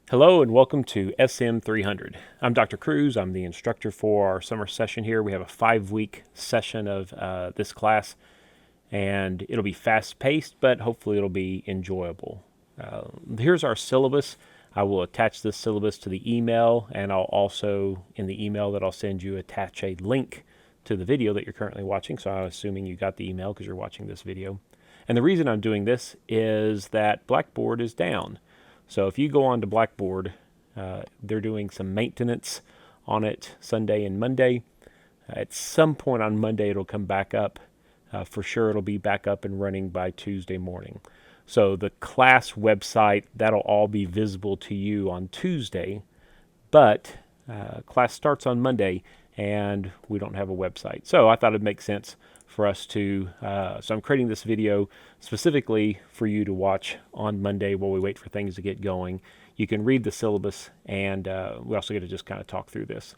Hello and welcome to SM300. I'm Dr. Cruz. I'm the instructor for our summer session here. We have a 5-week session of this class, and it'll be fast-paced, but hopefully it'll be enjoyable. Here's our syllabus. I will attach this syllabus to the email, and I'll also, in the email that I'll send you, attach a link to the video that you're currently watching. So I'm assuming you got the email because you're watching this video. And the reason I'm doing this is that Blackboard is down. So if you go on to Blackboard, they're doing some maintenance on it Sunday and Monday. At some point on Monday, it'll come back up. For sure, it'll be back up and running by Tuesday morning. So the class website, that'll all be visible to you on Tuesday, but class starts on Monday, and we don't have a website. So I thought it'd make sense for us to, so I'm creating this video specifically for you to watch on Monday while we wait for things to get going. You can read the syllabus, and we also get to just kind of talk through this.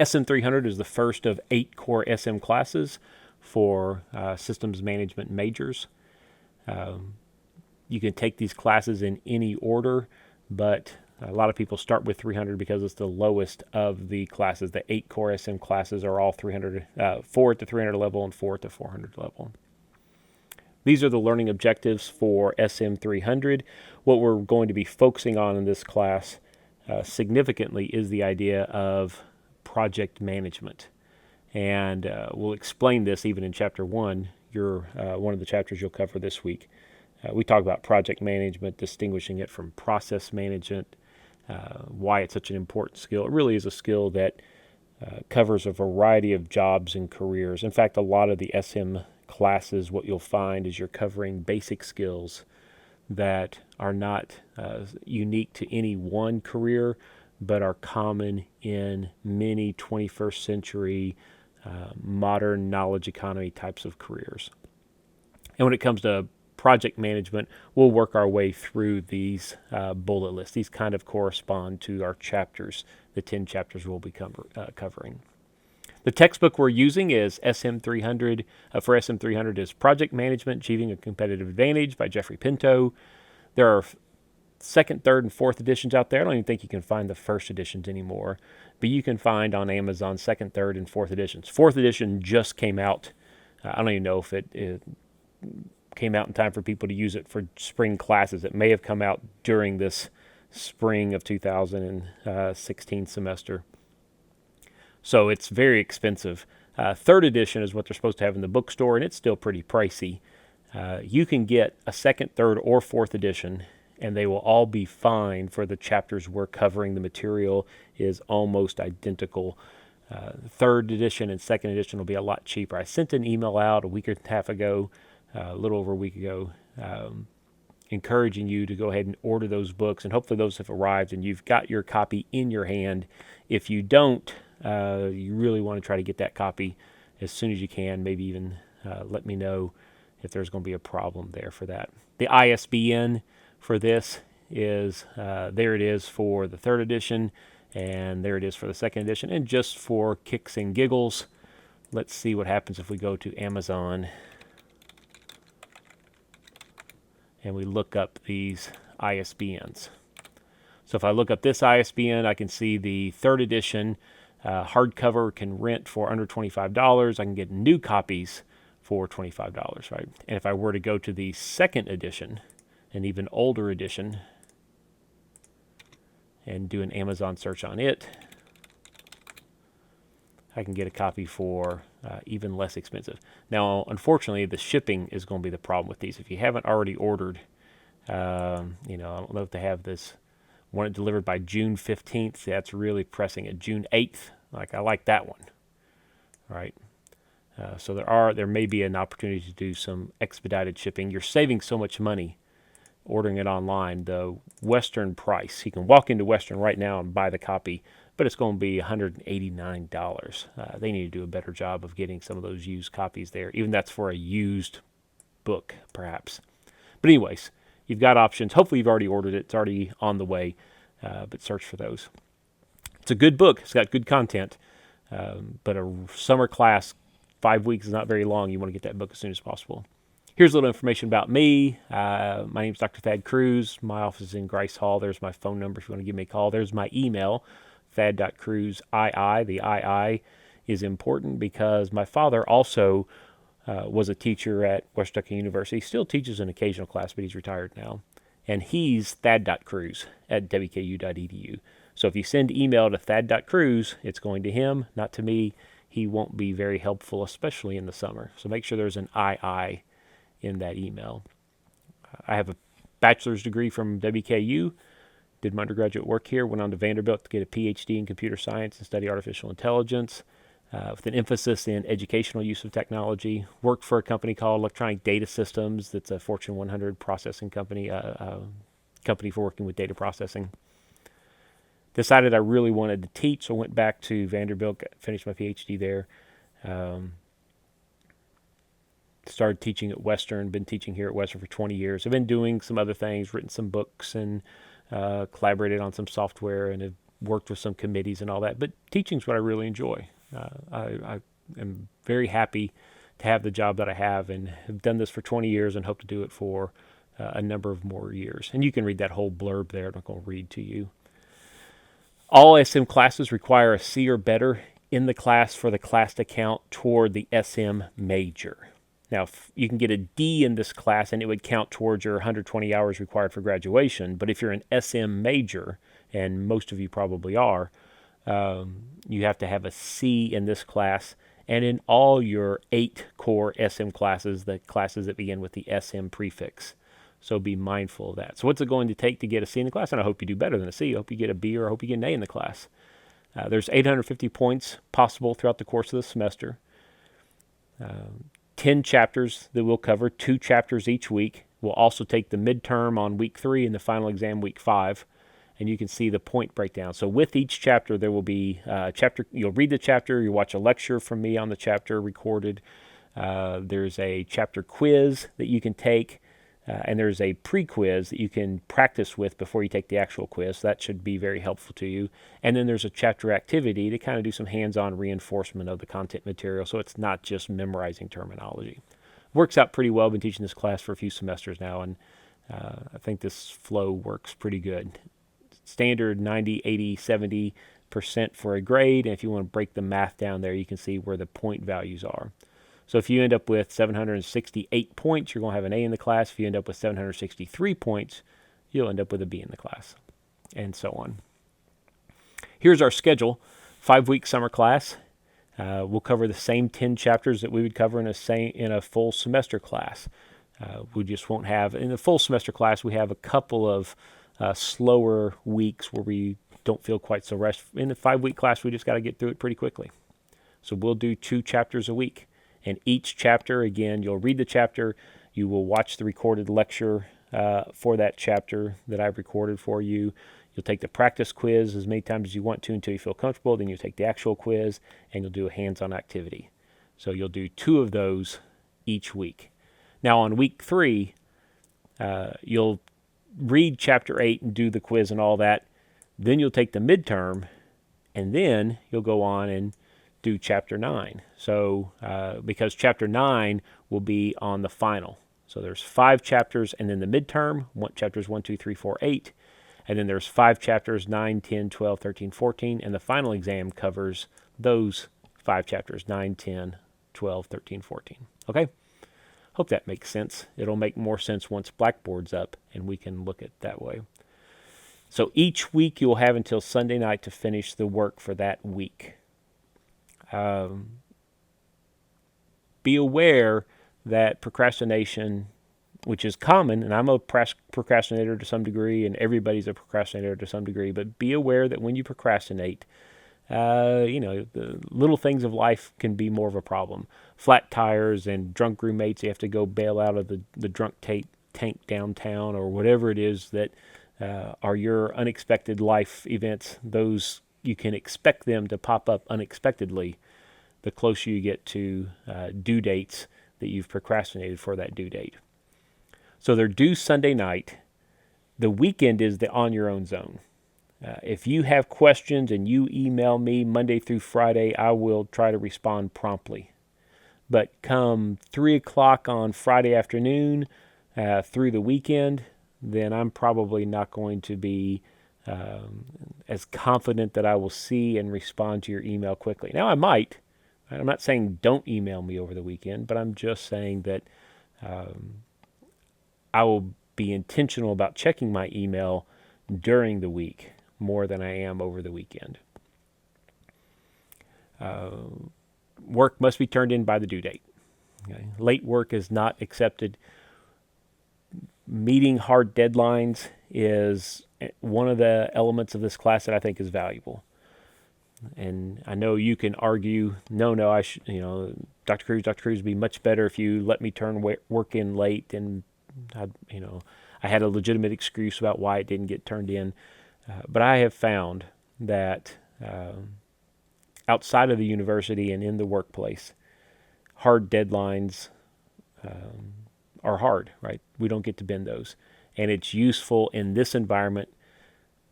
SM300 is the first of 8 core SM classes for systems management majors. You can take these classes in any order, but a lot of people start with 300 because it's the lowest of the classes. The 8 core SM classes are all 300, 4 at the 300 level and 4 at the 400 level. These are the learning objectives for SM300. What we're going to be focusing on in this class significantly is the idea of project management. And we'll explain this even in Chapter 1, one of the chapters you'll cover this week. We talk about project management, distinguishing it from process management, why it's such an important skill. It really is a skill that covers a variety of jobs and careers. In fact, a lot of the SM classes, what you'll find is you're covering basic skills that are not unique to any one career, but are common in many 21st century modern knowledge economy types of careers. And when it comes to project management, we'll work our way through these bullet lists. These kind of correspond to our chapters, the 10 chapters we'll be covering. The textbook we're using is SM300. For SM300 is Project Management, Achieving a Competitive Advantage by Jeffrey Pinto. There are second, third, and fourth editions out there. I don't even think you can find the first editions anymore, but you can find on Amazon second, third, and fourth editions. Fourth edition just came out. I don't even know if it came out in time for people to use it for spring classes. It may have come out during this spring of 2016 semester. So it's very expensive. Third edition is what they're supposed to have in the bookstore, and it's still pretty pricey. You can get a second, third, or fourth edition, and they will all be fine for the chapters we're covering. The material is almost identical. Third edition and second edition will be a lot cheaper. I sent an email out a week and a half ago, a little over a week ago, encouraging you to go ahead and order those books, and hopefully those have arrived and you've got your copy in your hand. If you don't, you really want to try to get that copy as soon as you can. Maybe even let me know if there's going to be a problem there for that. The ISBN for this is, there it is for the third edition, and there it is for the second edition. And just for kicks and giggles, let's see what happens if we go to Amazon and we look up these ISBNs. So if I look up this ISBN, I can see the third edition hardcover can rent for under $25. I can get new copies for $25, right? And if I were to go to the second edition, an even older edition, and do an Amazon search on it, I can get a copy for even less expensive. Now, unfortunately, the shipping is going to be the problem with these. If you haven't already ordered, I don't know if they have this, want it delivered by June 15th. That's really pressing it. June 8th, I like that one, right? So there may be an opportunity to do some expedited shipping. You're saving so much money ordering it online. The Western price, you can walk into Western right now and buy the copy, but it's going to be $189. They need to do a better job of getting some of those used copies there. Even that's for a used book, perhaps. But anyways, you've got options. Hopefully you've already ordered it. It's already on the way, but search for those. It's a good book. It's got good content, but a summer class, 5 weeks is not very long. You want to get that book as soon as possible. Here's a little information about me. My name is Dr. Thad Cruz. My office is in Grice Hall. There's my phone number if you want to give me a call. There's my email, thad.cruzii. The II is important because my father also was a teacher at West Kentucky University. He still teaches an occasional class, but he's retired now. And he's thad.cruz@wku.edu. So if you send email to thad.cruz, it's going to him, not to me. He won't be very helpful, especially in the summer. So make sure there's an II in that email. I have a bachelor's degree from WKU, did my undergraduate work here, went on to Vanderbilt to get a PhD in computer science and study artificial intelligence with an emphasis in educational use of technology. Worked for a company called Electronic Data Systems that's a Fortune 100 processing company, company for working with data processing. Decided I really wanted to teach, so went back to Vanderbilt, finished my PhD there. Started teaching at Western, been teaching here at Western for 20 years. I've been doing some other things, written some books and collaborated on some software and have worked with some committees and all that. But teaching's what I really enjoy. I am very happy to have the job that I have and have done this for 20 years and hope to do it for a number of more years. And you can read that whole blurb there. I'm not going to read to you. All SM classes require a C or better in the class for the class to count toward the SM major. Now, you can get a D in this class and it would count towards your 120 hours required for graduation. But if you're an SM major, and most of you probably are, you have to have a C in this class and in all your 8 core SM classes, the classes that begin with the SM prefix. So be mindful of that. So what's it going to take to get a C in the class? And I hope you do better than a C. I hope you get a B or I hope you get an A in the class. There's 850 points possible throughout the course of the semester. 10 chapters that we'll cover, 2 chapters each week. We'll also take the midterm on week 3 and the final exam week 5. And you can see the point breakdown. So with each chapter, there will be a chapter. You'll read the chapter. You watch a lecture from me on the chapter recorded. There's a chapter quiz that you can take. And there's a pre-quiz that you can practice with before you take the actual quiz. So that should be very helpful to you. And then there's a chapter activity to kind of do some hands-on reinforcement of the content material so it's not just memorizing terminology. Works out pretty well. I've been teaching this class for a few semesters now, and I think this flow works pretty good. Standard 90, 80, 70% for a grade. And if you want to break the math down there, you can see where the point values are. So if you end up with 768 points, you're going to have an A in the class. If you end up with 763 points, you'll end up with a B in the class, and so on. Here's our schedule. 5-week summer class. We'll cover the same 10 chapters that we would cover in a full semester class. We just won't have, in the full semester class, we have a couple of slower weeks where we don't feel quite so rushed. In the 5-week class, we just got to get through it pretty quickly. So we'll do 2 chapters a week. And each chapter, again, you'll read the chapter, you will watch the recorded lecture for that chapter that I've recorded for you. You'll take the practice quiz as many times as you want to until you feel comfortable. Then you'll take the actual quiz, and you'll do a hands-on activity. So you'll do 2 of those each week. Now on week 3, you'll read chapter 8 and do the quiz and all that. Then you'll take the midterm, and then you'll go on and do chapter 9. So because chapter 9 will be on the final. So there's 5 chapters and then the midterm, chapters 1, 2, 3, 4, 8. And then there's 5 chapters, 9, 10, 12, 13, 14. And the final exam covers those 5 chapters, 9, 10, 12, 13, 14. Okay? Hope that makes sense. It'll make more sense once Blackboard's up and we can look at it that way. So each week you'll have until Sunday night to finish the work for that week. Be aware that procrastination, which is common, and I'm a procrastinator to some degree, and everybody's a procrastinator to some degree, but be aware that when you procrastinate, the little things of life can be more of a problem. Flat tires and drunk roommates you have to go bail out of the drunk tank downtown, or whatever it is that are your unexpected life events. Those, you can expect them to pop up unexpectedly the closer you get to due dates that you've procrastinated for that due date. So they're due Sunday night. The weekend is the on your own zone. If you have questions and you email me Monday through Friday, I will try to respond promptly. But come 3 o'clock on Friday afternoon through the weekend, then I'm probably not going to be as confident that I will see and respond to your email quickly. Now, I might. I'm not saying don't email me over the weekend, but I'm just saying that I will be intentional about checking my email during the week more than I am over the weekend. Work must be turned in by the due date. Okay? Late work is not accepted. Meeting hard deadlines is one of the elements of this class that I think is valuable. And I know you can argue, no, I should, Dr. Cruz would be much better if you let me turn work in late, and I had a legitimate excuse about why it didn't get turned in. But I have found that outside of the university and in the workplace, hard deadlines are hard, right? We don't get to bend those. And it's useful in this environment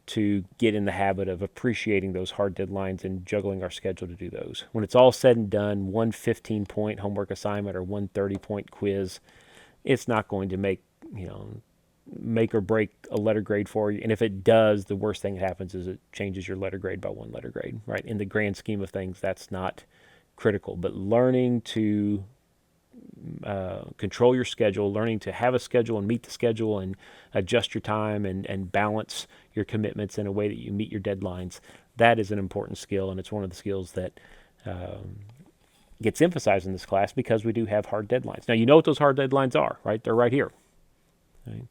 to get in the habit of appreciating those hard deadlines and juggling our schedule to do those. When it's all said and done, one 15-point homework assignment or one 30-point quiz, it's not going to make or break a letter grade for you. And if it does, the worst thing that happens is it changes your letter grade by one letter grade, right? In the grand scheme of things, that's not critical. But learning to control your schedule, learning to have a schedule and meet the schedule and adjust your time and balance your commitments in a way that you meet your deadlines, that is an important skill, and it's one of the skills that gets emphasized in this class because we do have hard deadlines. Now, you know what those hard deadlines are, right? They're right here. Right?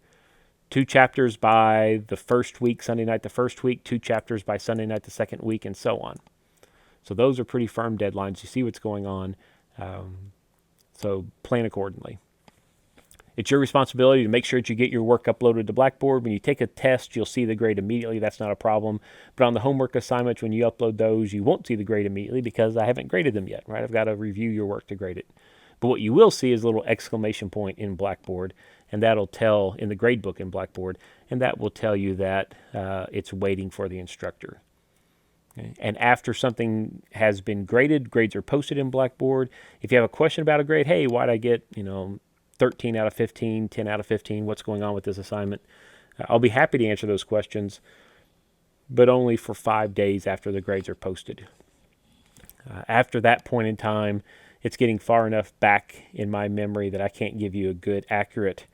2 chapters by the first week, Sunday night the first week, 2 chapters by Sunday night the second week, and so on. So those are pretty firm deadlines. You see what's going on. So plan accordingly. It's your responsibility to make sure that you get your work uploaded to Blackboard. When you take a test, you'll see the grade immediately. That's not a problem. But on the homework assignments, when you upload those, you won't see the grade immediately because I haven't graded them yet, right? I've got to review your work to grade it. But what you will see is a little exclamation point in Blackboard, and that'll tell in the grade book in Blackboard, and that will tell you that it's waiting for the instructor. Okay. And after something has been graded, grades are posted in Blackboard. If you have a question about a grade, hey, why'd I get 13 out of 15, 10 out of 15, what's going on with this assignment? I'll be happy to answer those questions, but only for 5 days after the grades are posted. After that point in time, it's getting far enough back in my memory that I can't give you a good, accurate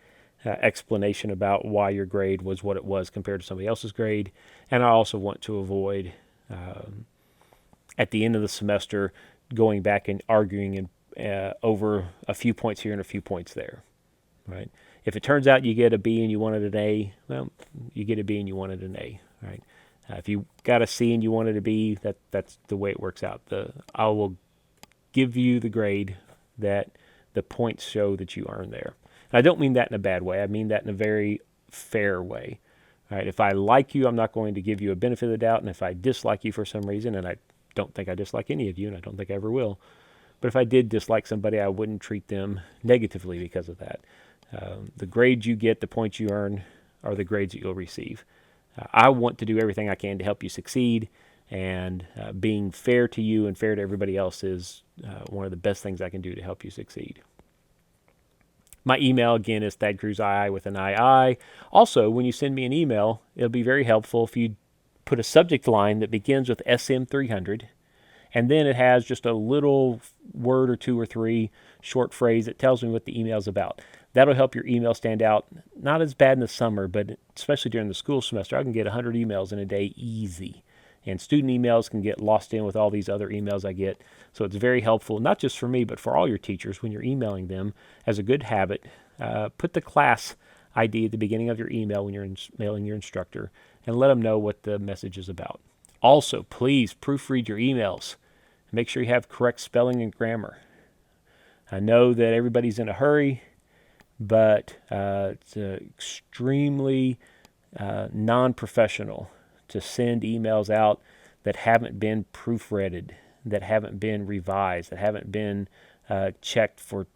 explanation about why your grade was what it was compared to somebody else's grade. And I also want to avoid at the end of the semester going back and arguing over a few points here and a few points there, right? If it turns out you get a B and you wanted an A, well, you get a B and you wanted an A, right? If you got a C and you wanted a B, that's the way it works out. I will give you the grade that the points show that you earn there. And I don't mean that in a bad way. I mean that in a very fair way. Right? If I like you, I'm not going to give you a benefit of the doubt. And if I dislike you for some reason, and I don't think I dislike any of you, and I don't think I ever will, but if I did dislike somebody, I wouldn't treat them negatively because of that. The grades you get, the points you earn, are the grades that you'll receive. I want to do everything I can to help you succeed, and being fair to you and fair to everybody else is one of the best things I can do to help you succeed. My email, again, is thadcruzii with an II. Also, when you send me an email, it'll be very helpful if you put a subject line that begins with SM300, and then it has just a little word or 2 or 3 short phrase that tells me what the email is about. That'll help your email stand out. Not as bad in the summer, but especially during the school semester, I can get 100 emails in a day easy. And student emails can get lost in with all these other emails I get. So it's very helpful, not just for me, but for all your teachers when you're emailing them. As a good habit, put the class ID at the beginning of your email when you're mailing your instructor, and let them know what the message is about. Also, please proofread your emails. Make sure you have correct spelling and grammar. I know that everybody's in a hurry, but it's extremely non-professional to send emails out that haven't been proofreaded, that haven't been revised, that haven't been checked for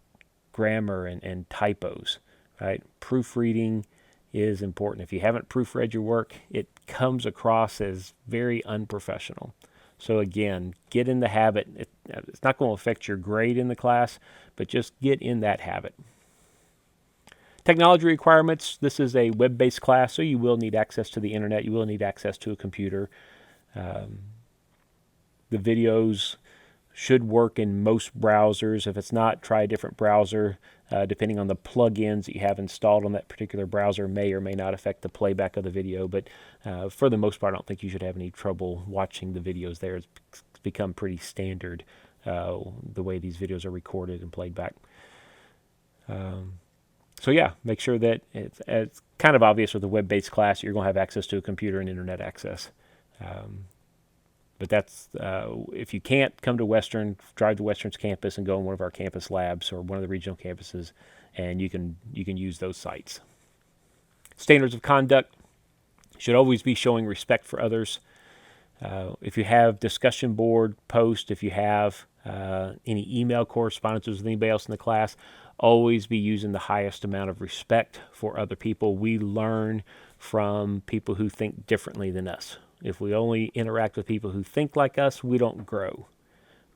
grammar and typos, right? Proofreading is important. If you haven't proofread your work, it comes across as very unprofessional. So again, get in the habit. it's not going to affect your grade in the class, but just get in that habit. Technology requirements. This is a web-based class, so you will need access to the internet. You will need access to a computer. The videos should work in most browsers. If it's not, try a different browser. Depending on the plugins that you have installed on that particular browser may or may not affect the playback of the video, but for the most part, I don't think you should have any trouble watching the videos there. It's become pretty standard the way these videos are recorded and played back. So yeah, make sure that it's kind of obvious with a web-based class you're going to have access to a computer and internet access. But that's if you can't come to Western, drive to Western's campus and go on one of our campus labs or one of the regional campuses, and you can use those sites. Standards of conduct should always be showing respect for others. If you have discussion board posts, if you have any email correspondences with anybody else in the class, always be using the highest amount of respect for other people. We learn from people who think differently than us. If we only interact with people who think like us, we don't grow.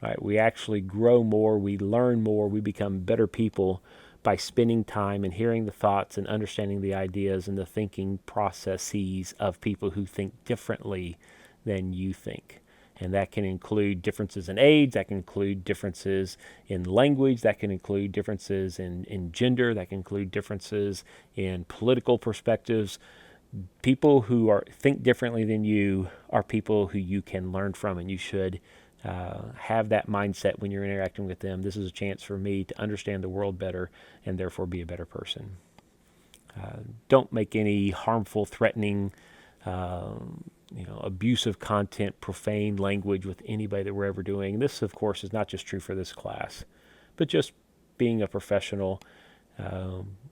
Right? We actually grow more, we learn more, we become better people by spending time and hearing the thoughts and understanding the ideas and the thinking processes of people who think differently than you think. And that can include differences in age, that can include differences in language, that can include differences in gender, that can include differences in political perspectives. People who think differently than you are people who you can learn from, and you should have that mindset when you're interacting with them. This is a chance for me to understand the world better and therefore be a better person. Don't make any harmful, threatening, abusive content, profane language with anybody that we're ever doing. This, of course, is not just true for this class, but just being a professional.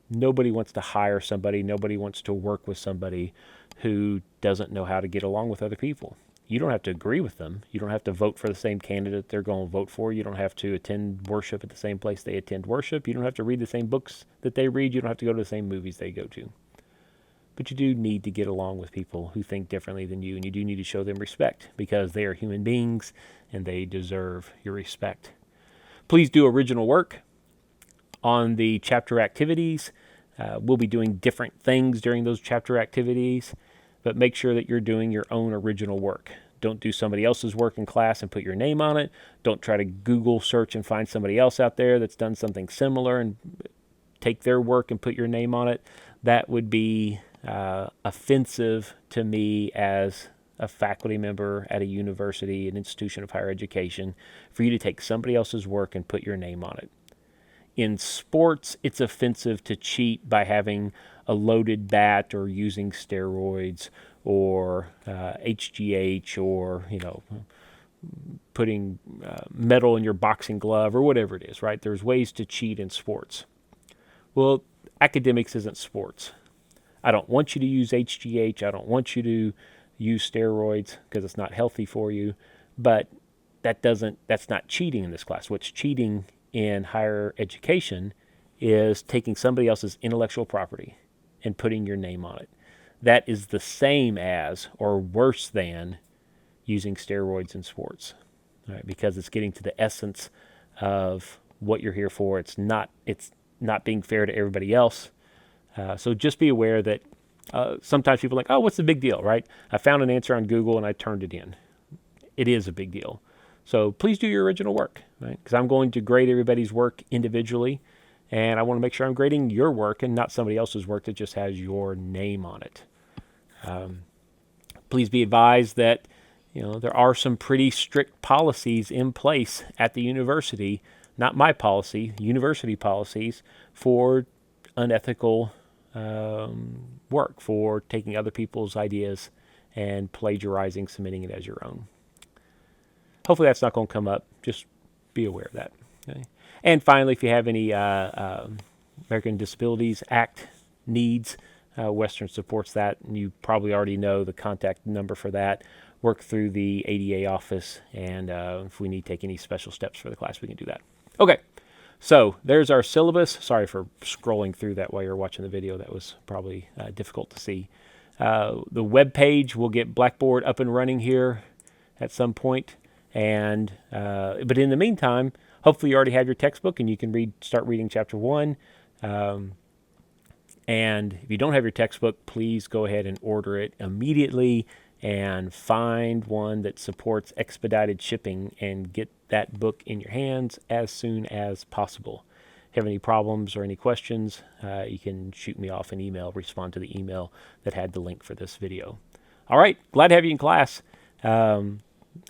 Nobody wants to hire somebody. Nobody wants to work with somebody who doesn't know how to get along with other people. You don't have to agree with them. You don't have to vote for the same candidate they're going to vote for. You don't have to attend worship at the same place they attend worship. You don't have to read the same books that they read. You don't have to go to the same movies they go to. But you do need to get along with people who think differently than you, and you do need to show them respect because they are human beings and they deserve your respect. Please do original work. On the chapter activities, we'll be doing different things during those chapter activities, but make sure that you're doing your own original work. Don't do somebody else's work in class and put your name on it. Don't try to Google search and find somebody else out there that's done something similar and take their work and put your name on it. That would be offensive to me as a faculty member at a university, an institution of higher education, for you to take somebody else's work and put your name on it. In sports, it's offensive to cheat by having a loaded bat or using steroids or HGH or, putting metal in your boxing glove or whatever it is, right? There's ways to cheat in sports. Well, academics isn't sports. I don't want you to use HGH. I don't want you to use steroids because it's not healthy for you. But that's not cheating in this class. What's cheating in higher education is taking somebody else's intellectual property and putting your name on it. That is the same as or worse than using steroids in sports, right? Because it's getting to the essence of what you're here for. It's not being fair to everybody else. So just be aware that sometimes people are like, oh, what's the big deal, right? I found an answer on Google and I turned it in. It is a big deal. So please do your original work, right? Because I'm going to grade everybody's work individually, and I want to make sure I'm grading your work and not somebody else's work that just has your name on it. Please be advised that there are some pretty strict policies in place at the university, not my policy, university policies, for unethical work, for taking other people's ideas and plagiarizing, submitting it as your own. Hopefully that's not going to come up. Just be aware of that. Okay? And finally, if you have any American Disabilities Act needs, Western supports that, and you probably already know the contact number for that. Work through the ADA office, and if we need to take any special steps for the class, we can do that. Okay, so there's our syllabus. Sorry for scrolling through that while you're watching the video. That was probably difficult to see. The web page will get Blackboard up and running here at some point. And but in the meantime, hopefully you already have your textbook and you can start reading chapter 1. And if you don't have your textbook, please go ahead and order it immediately and find one that supports expedited shipping and get that book in your hands as soon as possible. If you have any problems or any questions, you can shoot me off an email, respond to the email that had the link for this video. All right, glad to have you in class. I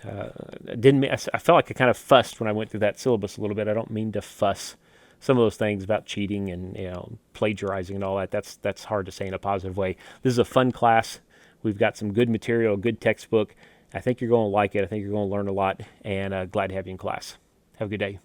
felt like I kind of fussed when I went through that syllabus a little bit. I don't mean to fuss. Some of those things about cheating and plagiarizing and all that, that's hard to say in a positive way. This is a fun class. We've got some good material, a good textbook. I think you're going to like it. I think you're going to learn a lot, and glad to have you in class. Have a good day.